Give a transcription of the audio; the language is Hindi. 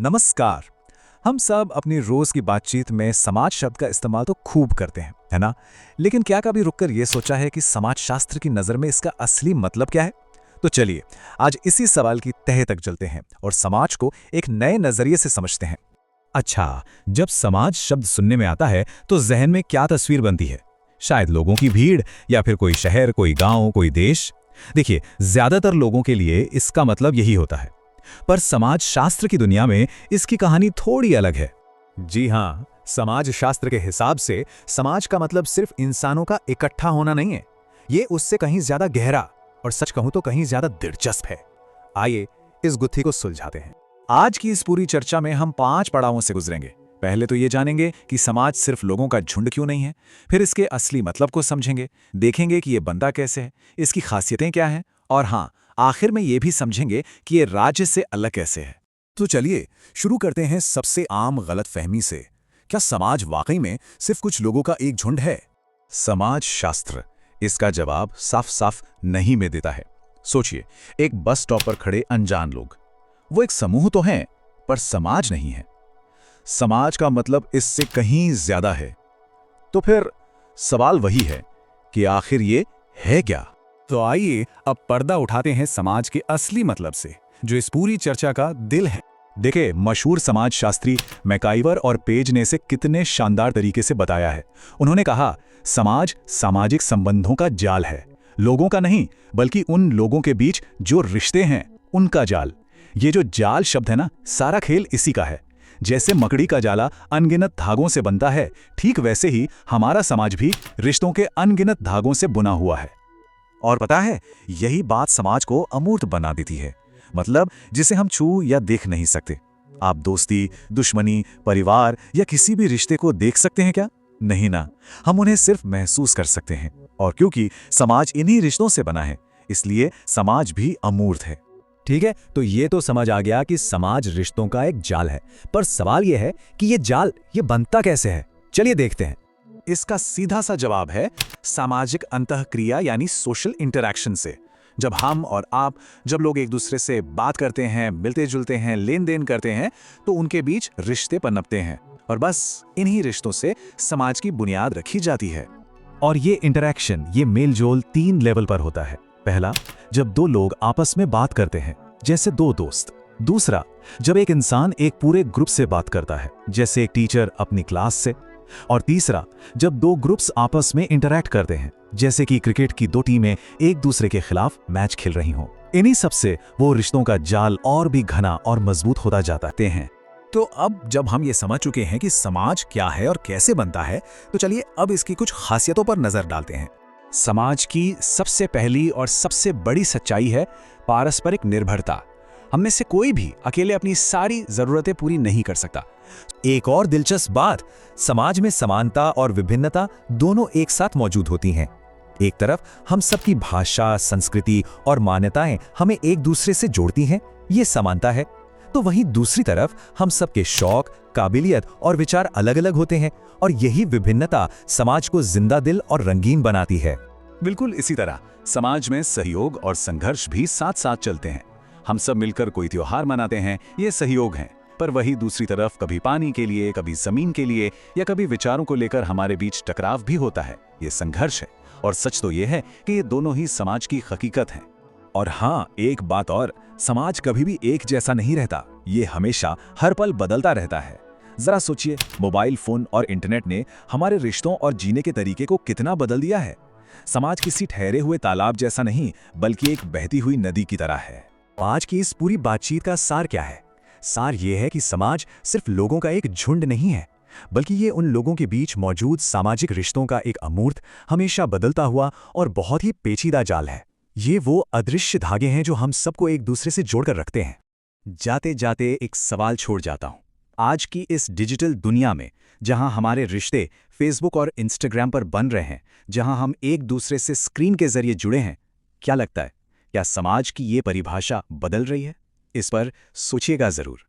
नमस्कार। हम सब अपनी रोज की बातचीत में समाज शब्द का इस्तेमाल तो खूब करते हैं, है ना? लेकिन क्या कभी रुककर यह सोचा है कि समाजशास्त्र की नज़र में इसका असली मतलब क्या है? तो चलिए, आज इसी सवाल की तह तक चलते हैं और समाज को एक नए नजरिए से समझते हैं। अच्छा, जब समाज शब्द सुनने में आता है तो जहन में क्या तस्वीर बनती है? शायद लोगों की भीड़, या फिर कोई शहर, कोई गांव, कोई देश। देखिए, ज्यादातर लोगों के लिए इसका मतलब यही होता है, पर समाज शास्त्र की दुनिया में इसकी कहानी थोड़ी अलग है। जी हाँ, समाज शास्त्र के हिसाब से समाज का मतलब सिर्फ इंसानों का इकट्ठा होना नहीं है। ये उससे कहीं ज्यादा गहरा, और सच कहूं तो कहीं ज्यादा दिलचस्प है। आइए इस गुत्थी को सुलझाते हैं। आज की इस पूरी चर्चा में हम 5 पड़ावों से गुजरेंगे। पहले तो ये जानेंगे कि समाज सिर्फ लोगों का झुंड क्यों नहीं है। फिर इसके असली मतलब को समझेंगे, देखेंगे कि ये बनता कैसे है, इसकी खासियतें क्या हैं, और हाँ, आखिर में ये भी समझेंगे कि ये राज्य से अलग कैसे है। तो चलिए शुरू करते हैं सबसे आम गलतफहमी से। क्या समाज वाकई में सिर्फ कुछ लोगों का एक झुंड है? समाज शास्त्र इसका जवाब साफ साफ नहीं में देता है। सोचिए, एक बस स्टॉप पर खड़े अनजान लोग, वो एक समूह तो हैं, पर समाज नहीं है। समाज का मतलब इससे कहीं ज्यादा है। तो फिर सवाल वही है कि आखिर ये है क्या? तो आइए अब पर्दा उठाते हैं समाज के असली मतलब से, जो इस पूरी चर्चा का दिल है। देखे, मशहूर समाजशास्त्री मैकाइवर और पेज ने इसे कितने शानदार तरीके से बताया है। उन्होंने कहा, समाज सामाजिक संबंधों का जाल है, लोगों का नहीं, बल्कि उन लोगों के बीच जो रिश्ते हैं उनका जाल। ये जो जाल शब्द है ना, सारा खेल इसी का है। जैसे मकड़ी का जाला अनगिनत धागों से बनता है, ठीक वैसे ही हमारा समाज भी रिश्तों के अनगिनत धागों से बुना हुआ है। और पता है, यही बात समाज को अमूर्त बना देती है, मतलब जिसे हम छू या देख नहीं सकते। आप दोस्ती, दुश्मनी, परिवार या किसी भी रिश्ते को देख सकते हैं क्या? नहीं ना, हम उन्हें सिर्फ महसूस कर सकते हैं। और क्योंकि समाज इन्हीं रिश्तों से बना है, इसलिए समाज भी अमूर्त है। ठीक है, तो ये तो समझ आ गया कि समाज रिश्तों का एक जाल है, पर सवाल ये है कि ये जाल ये बनता कैसे है? चलिए देखते हैं। इसका सीधा सा जवाब है सामाजिक अंतःक्रिया, यानी सोशल इंटरैक्शन से। जब हम और आप, जब लोग एक दूसरे से बात करते हैं, मिलते जुलते हैं, लेन देन करते हैं, तो उनके बीच रिश्ते पनपते हैं, और बस इन्हीं रिश्तों से समाज की बुनियाद रखी जाती है। और ये इंटरैक्शन, ये मेलजोल 3 लेवल पर होता है। पहला, जब 2 लोग आपस में बात करते हैं, जैसे 2 दोस्त। दूसरा, जब एक इंसान एक पूरे ग्रुप से बात करता है, जैसे एक टीचर अपनी क्लास से। और तीसरा, जब 2 ग्रुप्स आपस में इंटरैक्ट करते हैं, जैसे कि क्रिकेट की 2 टीमें एक दूसरे के खिलाफ मैच खेल रही हों। इन्हीं सब से वो रिश्तों का जाल और भी घना और मजबूत होता जाता है। तो अब जब हम ये समझ चुके हैं कि समाज क्या है और कैसे बनता है, तो चलिए अब इसकी कुछ खासियतों पर नजर डालते हैं। समाज की सबसे पहली और सबसे बड़ी सच्चाई है पारस्परिक निर्भरता। हम में से कोई भी अकेले अपनी सारी जरूरतें पूरी नहीं कर सकता। एक और दिलचस्प बात, समाज में समानता और विभिन्नता दोनों एक साथ मौजूद होती हैं। एक तरफ हम सबकी भाषा, संस्कृति और मान्यताएं हमें एक दूसरे से जोड़ती हैं, ये समानता है। तो वहीं दूसरी तरफ हम सबके शौक, काबिलियत और विचार अलग अलग होते हैं, और यही विभिन्नता समाज को जिंदा दिल और रंगीन बनाती है। बिल्कुल इसी तरह समाज में सहयोग और संघर्ष भी साथ साथ चलते हैं। हम सब मिलकर कोई त्योहार मनाते हैं, ये सहयोग है। पर वही दूसरी तरफ कभी पानी के लिए, कभी जमीन के लिए, या कभी विचारों को लेकर हमारे बीच टकराव भी होता है, ये संघर्ष है। और सच तो ये है कि ये दोनों ही समाज की हकीकत हैं। और हाँ, एक बात और, समाज कभी भी एक जैसा नहीं रहता, ये हमेशा हर पल बदलता रहता है। जरा सोचिए, मोबाइल फोन और इंटरनेट ने हमारे रिश्तों और जीने के तरीके को कितना बदल दिया है। समाज किसी ठहरे हुए तालाब जैसा नहीं, बल्कि एक बहती हुई नदी की तरह है। आज की इस पूरी बातचीत का सार क्या है? सार ये है कि समाज सिर्फ लोगों का एक झुंड नहीं है, बल्कि ये उन लोगों के बीच मौजूद सामाजिक रिश्तों का एक अमूर्त, हमेशा बदलता हुआ और बहुत ही पेचीदा जाल है। ये वो अदृश्य धागे हैं जो हम सबको एक दूसरे से जोड़कर रखते हैं। जाते जाते एक सवाल छोड़ जाता हूं। आज की इस डिजिटल दुनिया में, जहां हमारे रिश्ते फेसबुक और इंस्टाग्राम पर बन रहे हैं, जहां हम एक दूसरे से स्क्रीन के जरिए जुड़े हैं, क्या लगता है, क्या समाज की ये परिभाषा बदल रही है? इस पर सोचिएगा जरूर।